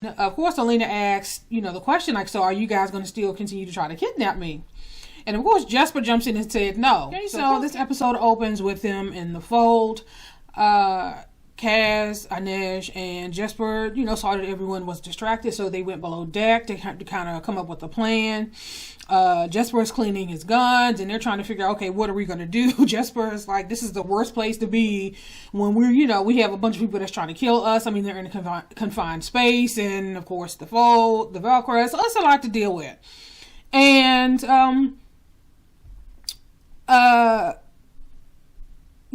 Of course, Alina asks, the question, like, so are you guys going to still continue to try to kidnap me? And of course, Jesper jumps in and said no. Okay, so this episode opens with them in the fold. Kaz, Inej, and Jesper, saw that everyone was distracted, so they went below deck to kind of come up with a plan. Jesper is cleaning his guns, and they're trying to figure out, okay, what are we going to do? Jesper is like, this is the worst place to be when we're, we have a bunch of people that's trying to kill us. I mean, they're in a confined space, and of course, the fold, the Velcro, so it's a lot to deal with. And,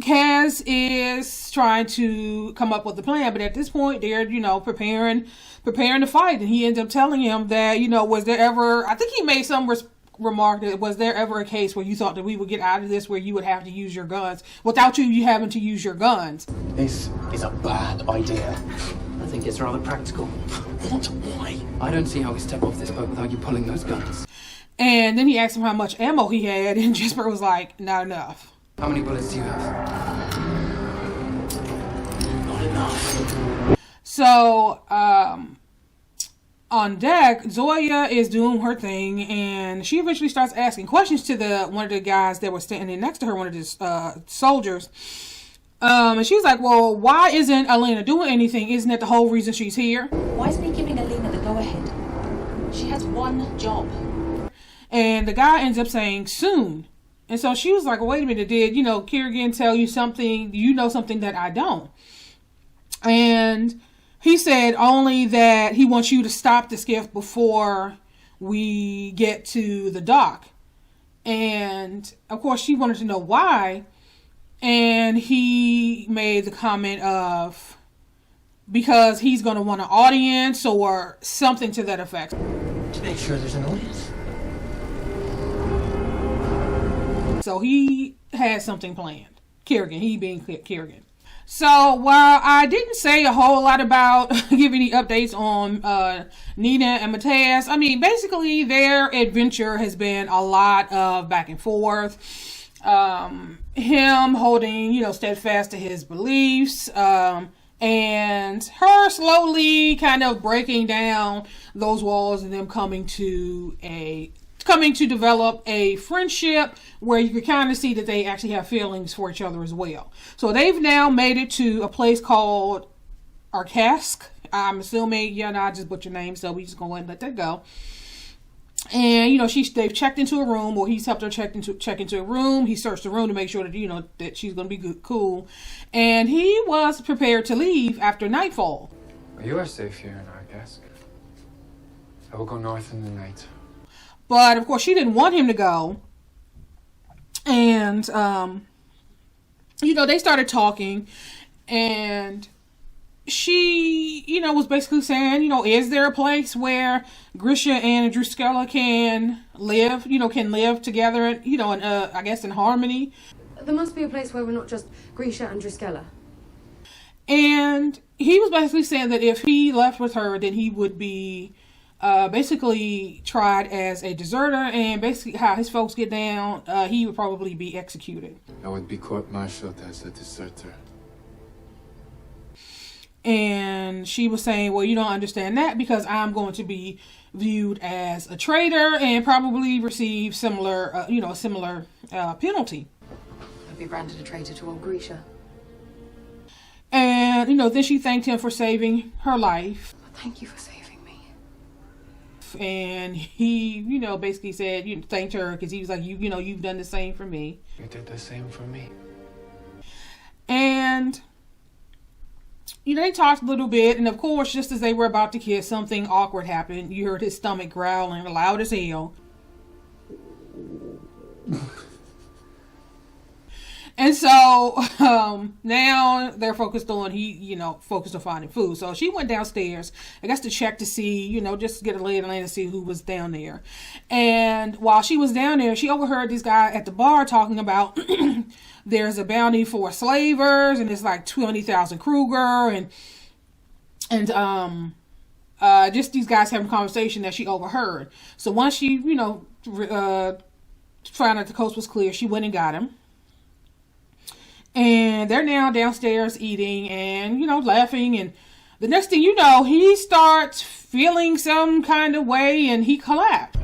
Kaz is trying to come up with a plan, but at this point they're, preparing to fight, and he ends up telling him that, was there ever, I think he made some remark that, was there ever a case where you thought that we would get out of this where you would have to use your guns without you having to use your guns? This is a bad idea. I think it's rather practical. What? Why? I don't see how we step off this boat without you pulling those guns. And then he asked him how much ammo he had, and Jesper was like, not enough. How many bullets do you have? Not enough. So, on deck, Zoya is doing her thing, and she eventually starts asking questions to one of the guys that was standing next to her, one of the soldiers. And she's like, well, why isn't Alina doing anything? Isn't that the whole reason she's here? Why isn't he giving Alina the go-ahead? She has one job. And the guy ends up saying, soon. And so she was like, wait a minute, did, Kirigan tell you something, something that I don't? And he said only that he wants you to stop the skiff before we get to the dock. And of course she wanted to know why. And he made the comment of, because he's going to want an audience or something to that effect. To make sure there's an audience. So he had something planned. Kirigan, he being Kirigan. So while I didn't say a whole lot about give any updates on Nina and Matthias, I mean, basically their adventure has been a lot of back and forth. Him holding, steadfast to his beliefs, and her slowly kind of breaking down those walls and them coming to develop a friendship where you can kind of see that they actually have feelings for each other as well. So they've now made it to a place called Arkask. I'm assuming, I just butchered your name, so we just go ahead and let that go. And, they've checked into a room, or he's helped her check into a room. He searched the room to make sure that, that she's going to be good, cool. And he was prepared to leave after nightfall. You are safe here in Arkask. I will go north in the night. But, of course, she didn't want him to go. And, they started talking. And she, was basically saying, is there a place where Grisha and Druskella can live, together, I guess in harmony? There must be a place where we're not just Grisha and Druskella. And he was basically saying that if he left with her, then he would be basically tried as a deserter, and basically how his folks get down, he would probably be executed. I would be court-martialed as a deserter. And she was saying, well, you don't understand that because I'm going to be viewed as a traitor and probably receive similar, a similar penalty. I'd be branded a traitor to old Grisha. And, then she thanked him for saving her life. Thank you for saving me. And he, basically said, thanked her because he was like, you've done the same for me. You did the same for me. And they talked a little bit, and of course, just as they were about to kiss, something awkward happened. You heard his stomach growling loud as hell. And so, now they're focused on, focused on finding food. So she went downstairs, I guess to check to see, just get a lay of the land to see who was down there. And while she was down there, she overheard this guy at the bar talking about there's a bounty for slavers, and it's like 20,000 Kruger, and just these guys having a conversation that she overheard. So once she, found out the coast was clear, she went and got him. And they're now downstairs eating and, laughing, and The next thing you know, he starts feeling some kind of way and he collapsed.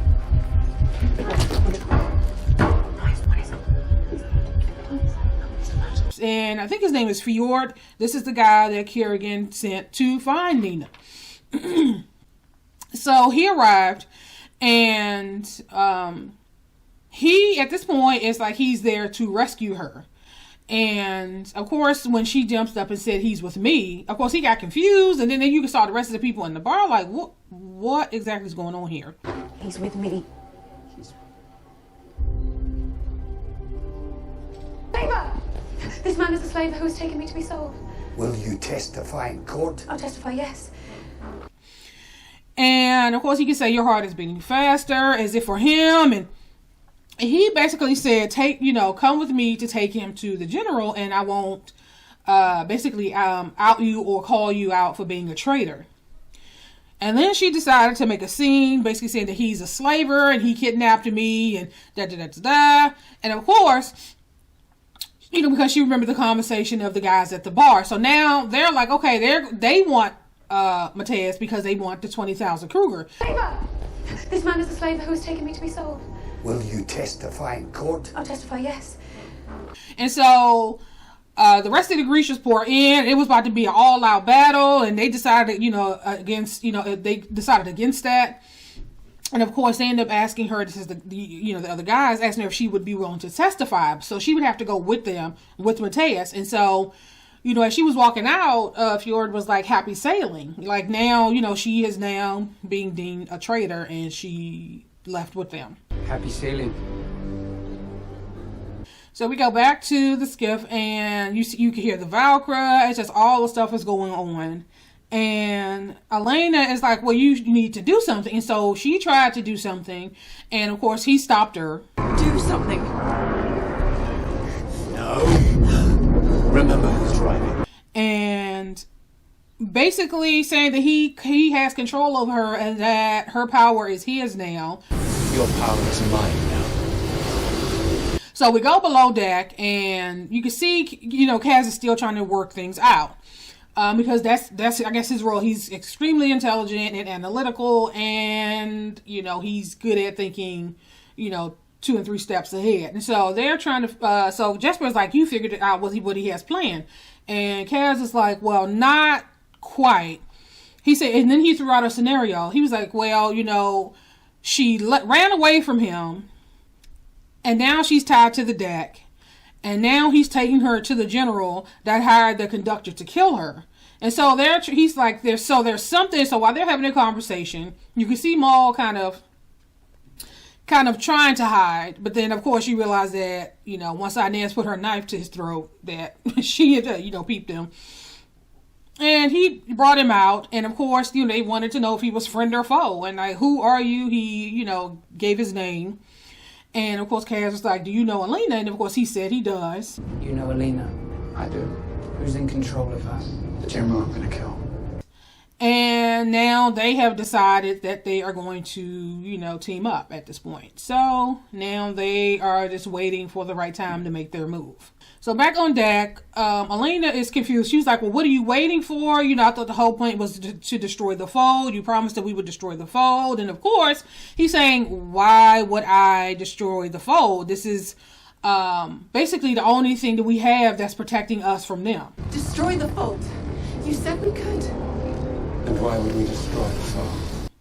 And I think his name is Fjord. This is the guy that Kerrigan sent to find Nina. So he arrived, and he, at this point, is like he's there to rescue her. And, of course, when she jumps up and said he's with me, of course, he got confused. And then you saw the rest of the people in the bar like, what exactly is going on here? He's with me. Neighbor! This man is the slave who has taken me to be sold. Will you testify in court? I'll testify, yes. And, of course, he can say your heart is beating faster, as if for him. And he basically said, come with me to take him to the general, and I won't out you or call you out for being a traitor. And then she decided to make a scene, basically saying that he's a slaver and he kidnapped me and da-da-da-da-da. And, of course, because she remembered the conversation of the guys at the bar. So now they're like, okay, they want Mateus because they want the 20,000 Kruger. Neighbor! This man is the slave who has taken me to be sold. Will you testify in court? I'll testify, yes. And so the rest of the Grishas pour in. It was about to be an all-out battle, and they decided, they decided against that. And of course, they ended up asking her, this is the other guys, asking her if she would be willing to testify. So she would have to go with them, with Mateus. And so, as she was walking out, Fjord was like, happy sailing. Like now, she is now being deemed a traitor, and she left with them. Happy sailing. So we go back to the skiff, and you can hear the Valkyrie. It's just all the stuff is going on. And Alina is like, well, you need to do something. And so she tried to do something. And, of course, he stopped her. Do something. No. Remember who's driving. And basically saying that he has control over her and that her power is his now. Your power is mine now. So we go below deck, and you can see, Kaz is still trying to work things out. Because that's I guess his role. He's extremely intelligent and analytical, and he's good at thinking 2 and 3 steps ahead. And so they're trying to. So Jesper's like, you figured it out what he has planned, and Kaz is like, well, not quite. He said, and then he threw out a scenario. He was like, well, she ran away from him, and now she's tied to the deck. And now he's taking her to the general that hired the conductor to kill her. And so he's like, there's something. So while they're having a conversation, you can see Maul kind of trying to hide. But then, of course, you realize that, once Inez put her knife to his throat, that she had, peeped him. And he brought him out. And, of course, they wanted to know if he was friend or foe. And like, who are you? He, gave his name. And, of course, Kaz was like, do you know Alina? And, of course, he said he does. You know Alina? I do. Who's in control of her? The general I'm gonna kill. And now they have decided that they are going to, team up at this point. So now they are just waiting for the right time to make their move. So back on deck, Alina is confused. She was like, well, what are you waiting for? I thought the whole point was to destroy the fold. You promised that we would destroy the fold. And of course, he's saying, why would I destroy the fold? This is basically the only thing that we have that's protecting us from them. Destroy the fold. You said we could. And why would we destroy the fold?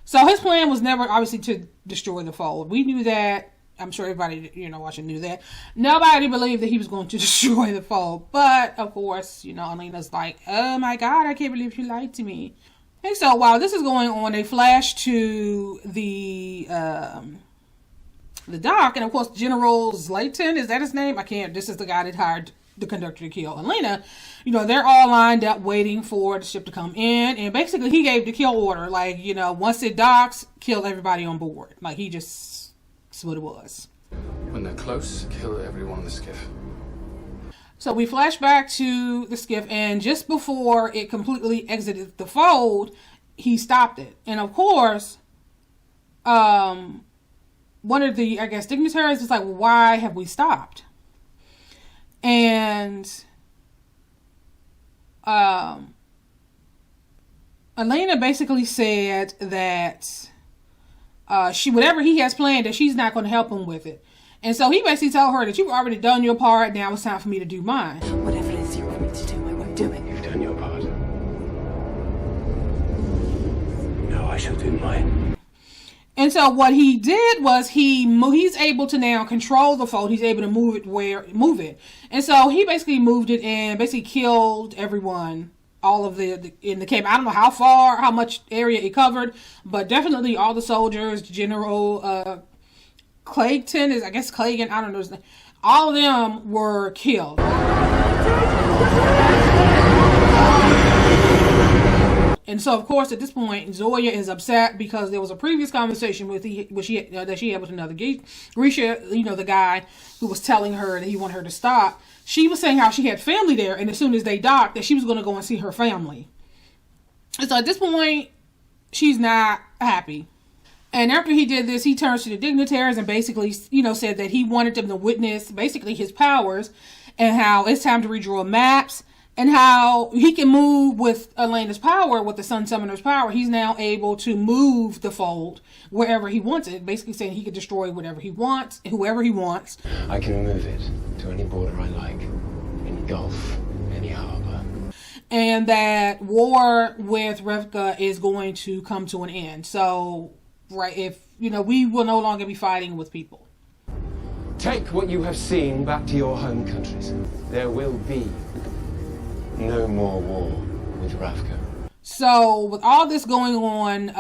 So his plan was never, obviously, to destroy the fold. We knew that. I'm sure everybody, watching knew that. Nobody believed that he was going to destroy the fold. But, of course, Alina's like, oh my God, I can't believe you lied to me. And so while this is going on, they flash to the dock. And, of course, General Zlatan, is that his name? This is the guy that hired the conductor to kill Alina. They're all lined up waiting for the ship to come in. And basically, he gave the kill order. Like, once it docks, kill everybody on board. Like, he just... That's what it was. When they're close, kill everyone on the skiff. So we flash back to the skiff, and just before it completely exited the fold, he stopped it. And of course, one of the, dignitaries was like, well, why have we stopped? And Alina basically said that whatever he has planned, that she's not going to help him with it. And so he basically told her that you've already done your part, now it's time for me to do mine. Whatever it is you want me to do, I won't do it. You've done your part. Now I shall do mine. And so what he did was he's able to now control the fold. He's able to move it. And so he basically moved it and basically killed everyone, all of the in the camp. I don't know how much area it covered, but definitely all the soldiers, General Clayton is, I guess Clagan, I don't know his name. All of them were killed. And so, of course, at this point, Zoya is upset because there was a previous conversation that she had with another Grisha, the guy who was telling her that he wanted her to stop. She was saying how she had family there, and as soon as they docked, that she was going to go and see her family. And so at this point, she's not happy. And after he did this, he turns to the dignitaries and basically, said that he wanted them to witness basically his powers and how it's time to redraw maps. And how he can move with Alina's power, with the Sun Summoner's power. He's now able to move the fold wherever he wants it. Basically saying he can destroy whatever he wants, whoever he wants. I can move it to any border I like. Any gulf, any harbor. And that war with Ravka is going to come to an end. So, we will no longer be fighting with people. Take what you have seen back to your home countries. There will be no more war with Ravka. So, with all this going on,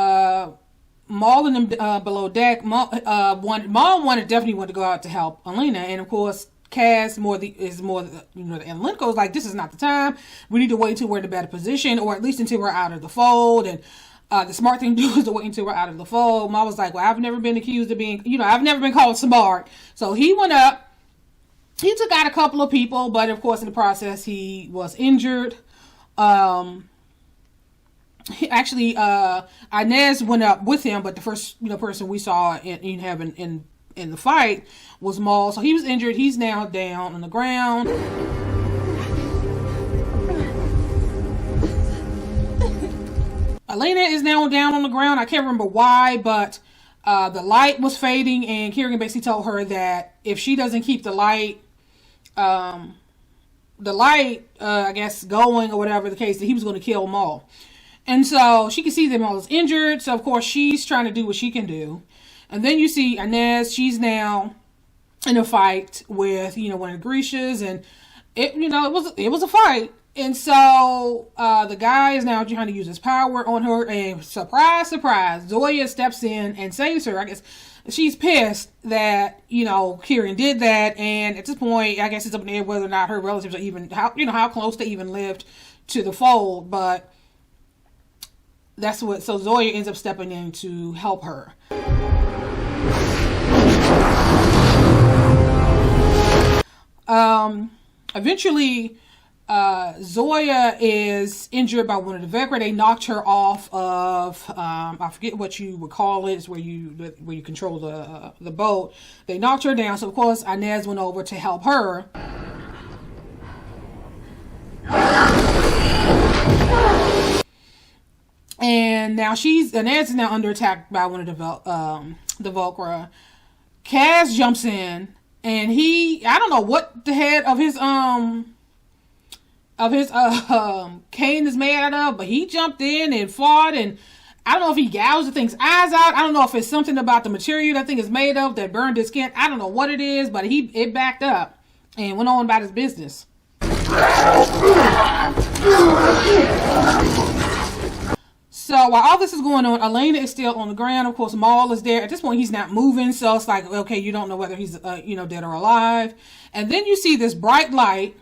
Maul and them below deck, Maul definitely wanted to go out to help Alina, and of course, Cass and Lenko's like, this is not the time. We need to wait until we're in a better position, or at least until we're out of the fold. And the smart thing to do is to wait until we're out of the fold. Maul was like, well, I've never been accused of being, I've never been called smart. So he went up. He took out a couple of people, but of course in the process he was injured. Inez went up with him, but the first person we saw in the fight was Maul. So he was injured. He's now down on the ground. Alina is now down on the ground. I can't remember why, but the light was fading, and Kieran basically told her that if she doesn't keep the light, I guess, going or whatever the case, that he was going to kill Maul. And so she can see that Maul is injured. So of course she's trying to do what she can do. And then you see Inez. She's now in a fight with one of the Grishas, and it was a fight. And so the guy is now trying to use his power on her, and surprise, Zoya steps in and saves her. I guess she's pissed that Kieran did that, and at this point, I guess it's up in the air whether or not her relatives are even how close they even lived to the fold. But that's what. So Zoya ends up stepping in to help her. Eventually, Zoya is injured by one of the Vecra. They knocked her off of, I forget what you would call it. It's where you control the boat. They knocked her down. So of course Inez went over to help her. And now Inez is now under attack by one of the Volcra. Cass jumps in, and I don't know what the head of his cane is made out of, but he jumped in and fought, and I don't know if he gouged the thing's eyes out. I don't know if it's something about the material that thing is made of that burned his skin. I don't know what it is, but it backed up and went on about his business. So while all this is going on, Alina is still on the ground. Of course, Maul is there. At this point, he's not moving, so it's like, okay, you don't know whether he's dead or alive. And then you see this bright light,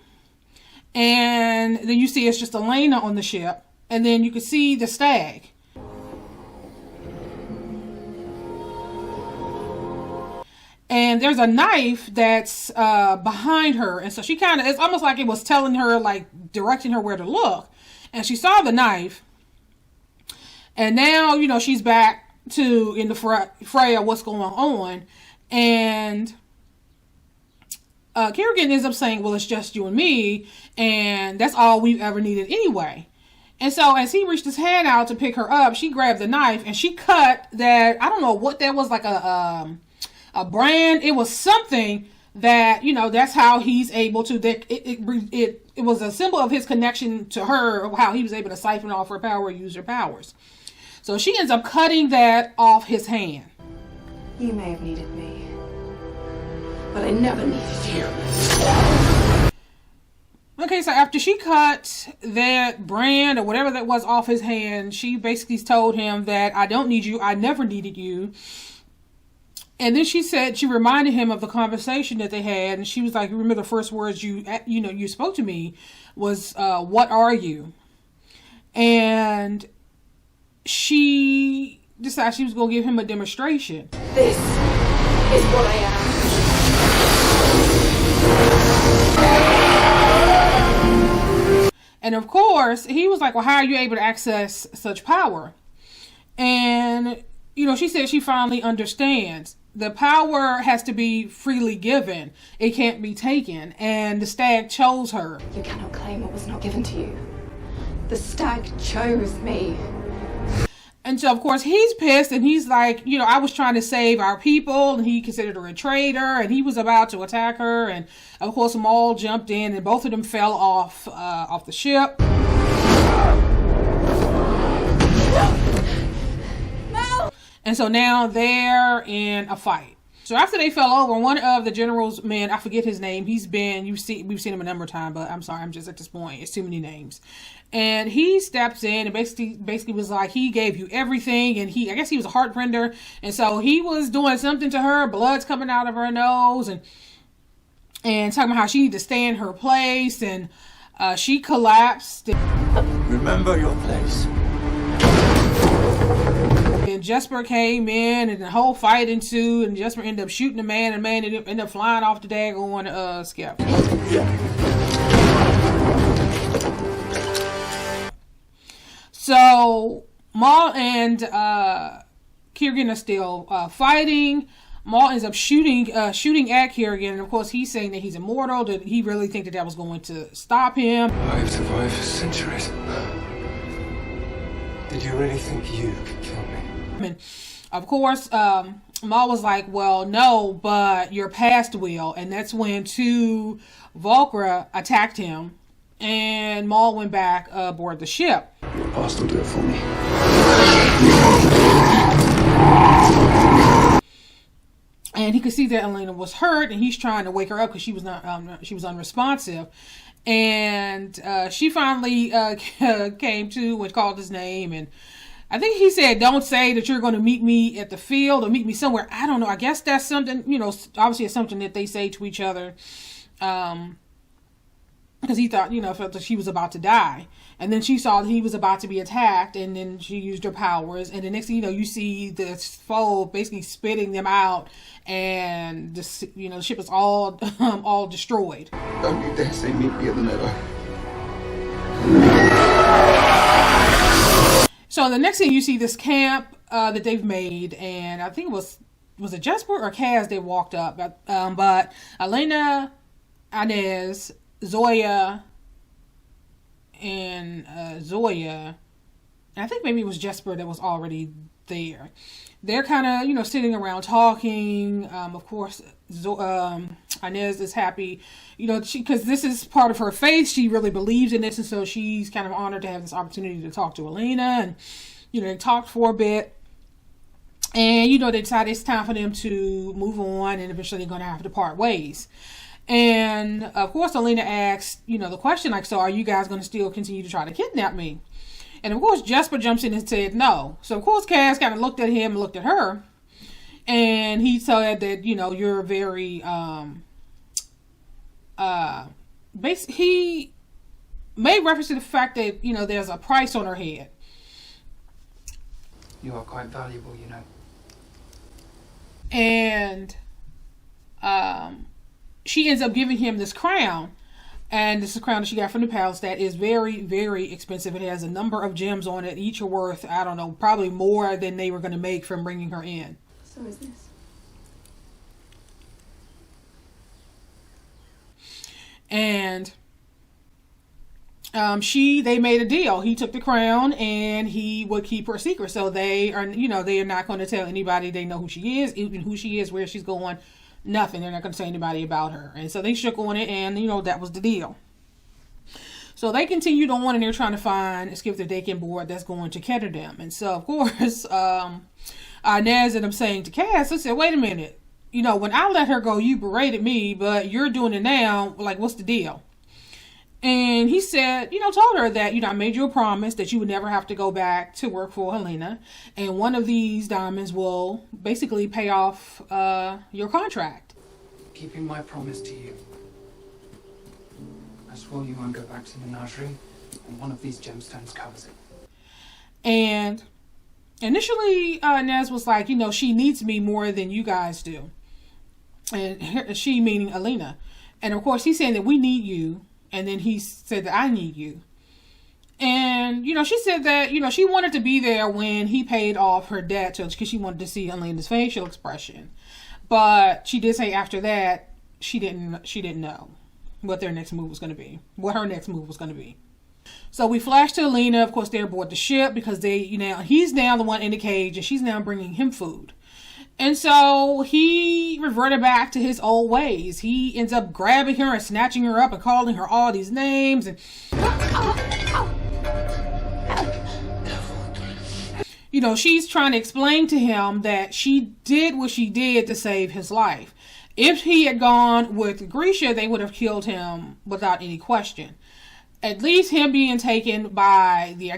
and then you see it's just Alina on the ship, and then you can see the stag. And there's a knife that's behind her, and so she it's almost like it was telling her, like directing her where to look. And she saw the knife. And now, she's back in the fray of what's going on. And Kerrigan ends up saying, well, it's just you and me. And that's all we've ever needed anyway. And so as he reached his hand out to pick her up, she grabbed the knife and she cut that, I don't know what that was, like a brand. It was something that, you know, that's how he's able to, that it was a symbol of his connection to her, how he was able to siphon off her power, use her powers. So she ends up cutting that off his hand. You may have needed me, but I never needed you. Okay, so after she cut that brand or whatever that was off his hand, she basically told him that I don't need you, I never needed you. And then she said, she reminded him of the conversation that they had, and she was like, remember the first words you spoke to me was, what are you? And she decided she was going to give him a demonstration. This is what I am. And of course, he was like, well, how are you able to access such power? And, you know, she said she finally understands. The power has to be freely given. It can't be taken. And the stag chose her. You cannot claim what was not given to you. The stag chose me. And so, of course, he's pissed and he's like, you know, I was trying to save our people, and he considered her a traitor, and he was about to attack her. And of course, Maul jumped in and both of them fell off the ship. No! And so now they're in a fight. So after they fell over, one of the general's men, I forget his name. We've seen him a number of times, but I'm sorry, I'm just at this point, it's too many names. And he steps in and basically was like, he gave you everything, and I guess he was a heartrender, and so he was doing something to her, blood's coming out of her nose, and talking about how she needed to stay in her place, and she collapsed. Remember your place. And Jesper came in, and the whole fight ensued, and Jesper ended up shooting the man, and the man ended up flying off the daggone skip. So Maul and Kiergan are still fighting. Maul ends up shooting at Kiergan, and of course he's saying that he's immortal, that he really think that was going to stop him. I've survived for centuries. Did you really think you could kill me? And of course, Maul was like, well, no, but your past will. And that's when two Volcra attacked him, and Maul went back aboard the ship. Your past will do it for me. And he could see that Alina was hurt, and he's trying to wake her up because she was unresponsive. And she finally came to and called his name, and I think he said, don't say that you're going to meet me at the field or meet me somewhere. I don't know. I guess that's something, you know, obviously it's something that they say to each other. Because he thought, you know, felt that she was about to die. And then she saw that he was about to be attacked, and then she used her powers. And the next thing you know, you see the foe basically spitting them out, and the ship is all destroyed. Don't you dare say meet me at the meadow. So the next thing you see this camp that they've made, and I think it was it Jesper or Kaz that walked up, but Alina, Inez, Zoya, and Zoya, and I think maybe it was Jesper that was already there. They're kind of, you know, sitting around talking. Of course, Inez is happy, you know, because this is part of her faith. She really believes in this, and so she's kind of honored to have this opportunity to talk to Alina. And, you know, they talked for a bit, and, you know, they decided it's time for them to move on, and eventually they're going to have to part ways. And of course, Alina asked, you know, the question, like, so are you guys going to still continue to try to kidnap me? And of course, Jesper jumps in and said no. So of course, Kaz kind of looked at him and looked at her, and he said that, you know, you're very he made reference to the fact that, you know, there's a price on her head. You are quite valuable, you know. And she ends up giving him this crown. And this is a crown that she got from the palace that is very, very expensive. It has a number of gems on it. Each are worth, I don't know, probably more than they were going to make from bringing her in. So is this. And they made a deal. He took the crown and he would keep her secret. So they are not going to tell anybody. They know who she is, even who she is, where she's going, nothing. They're not going to say anybody about her. And so they shook on it, and that was the deal. So they continued on, and they're trying to find a skip the Dakin board that's going to Ketterdam. And so, of course, Inez ended up saying to Cass, I said, wait a minute. When I let her go, you berated me, but you're doing it now. Like, what's the deal? And he said, told her that, I made you a promise that you would never have to go back to work for Helena. And one of these diamonds will basically pay off your contract. Keeping my promise to you. I swore you won't go back to the menagerie, and one of these gemstones covers it. And initially, Nez was like, she needs me more than you guys do. And she meaning Alina. And of course, he's saying that we need you. And then he said that I need you. And, she said that, she wanted to be there when he paid off her debt because she wanted to see Alina's facial expression. But she did say after that, she didn't know what their next move was going to be, what her next move was going to be. So we flash to Alina. Of course, they're aboard the ship because he's now the one in the cage and she's now bringing him food. And so he reverted back to his old ways. He ends up grabbing her and snatching her up and calling her all these names. And, she's trying to explain to him that she did what she did to save his life. If he had gone with Grisha, they would have killed him without any question. At least him being taken by the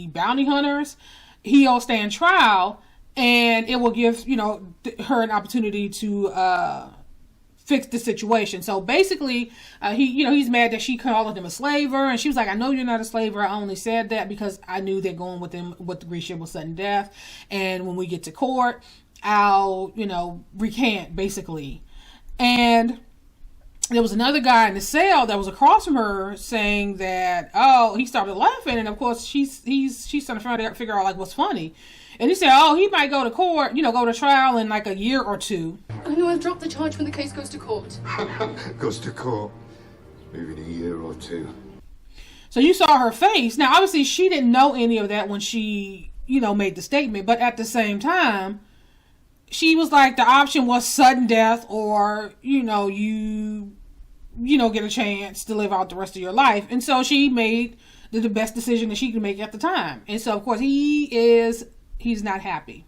bounty hunters, he'll stand trial. And it will give, her an opportunity to fix the situation. So basically, he's mad that she called him a slaver. And she was like, I know you're not a slaver. I only said that because I knew that going with him, with the Grisha was sudden death. And when we get to court, I'll, recant, basically. And there was another guy in the cell that was across from her saying that, he started laughing. And of course, she's trying to figure out, like, what's funny. And he said, he might go to court, go to trial in like a year or two. I know I'll drop the charge when the case goes to court. Goes to court. Maybe in a year or two. So you saw her face. Now, obviously, she didn't know any of that when she, made the statement. But at the same time, she was like, the option was sudden death or, you get a chance to live out the rest of your life. And so she made the best decision that she could make at the time. And so, of course, he's not happy.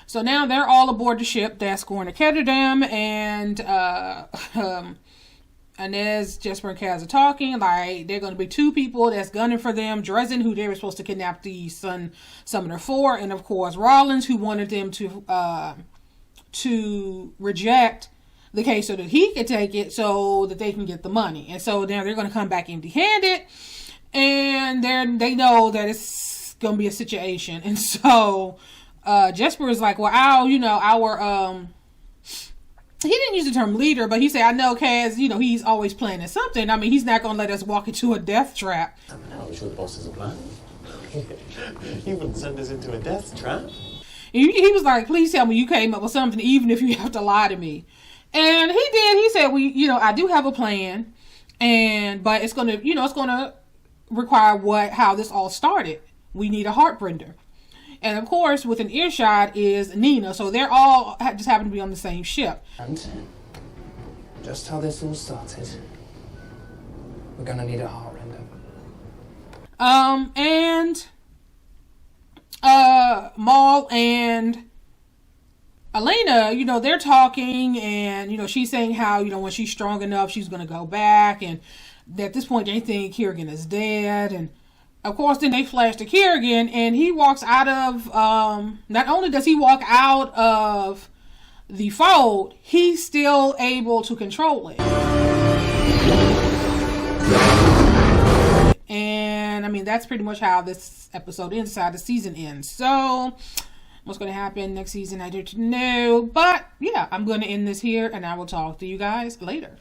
So now they're all aboard the ship that's going to Ketterdam, and Inez, Jesper, and Kaz are talking. Like, they're going to be two people that's gunning for them. Dresden, who they were supposed to kidnap the Sun Summoner for, and of course Rollins, who wanted them to reject the case so that he could take it so that they can get the money. And so now they're going to come back empty-handed, and they know that it's going to be a situation. And so Jesper is like, well, he didn't use the term leader, but he said, I know Kaz, he's always planning something. I mean, he's not going to let us walk into a death trap. I'm sure the boss has a plan. You wouldn't send us into a death trap. He was like, please tell me you came up with something, even if you have to lie to me. And he did. He said, I do have a plan, but it's going to require how this all started. We need a heartbreaker. And of course, within earshot is Nina. So they're all just happen to be on the same ship. And just how this all started, we're gonna need a heartrender. And Maul and Alina, they're talking, and she's saying how when she's strong enough, she's gonna go back, and at this point they think Kerrigan is dead. And of course, then they flash to Kerrigan, and he walks out of, not only does he walk out of the fold, he's still able to control it. And, that's pretty much how this episode ends, how the season ends. So, what's going to happen next season, I don't know. But, yeah, I'm going to end this here, and I will talk to you guys later.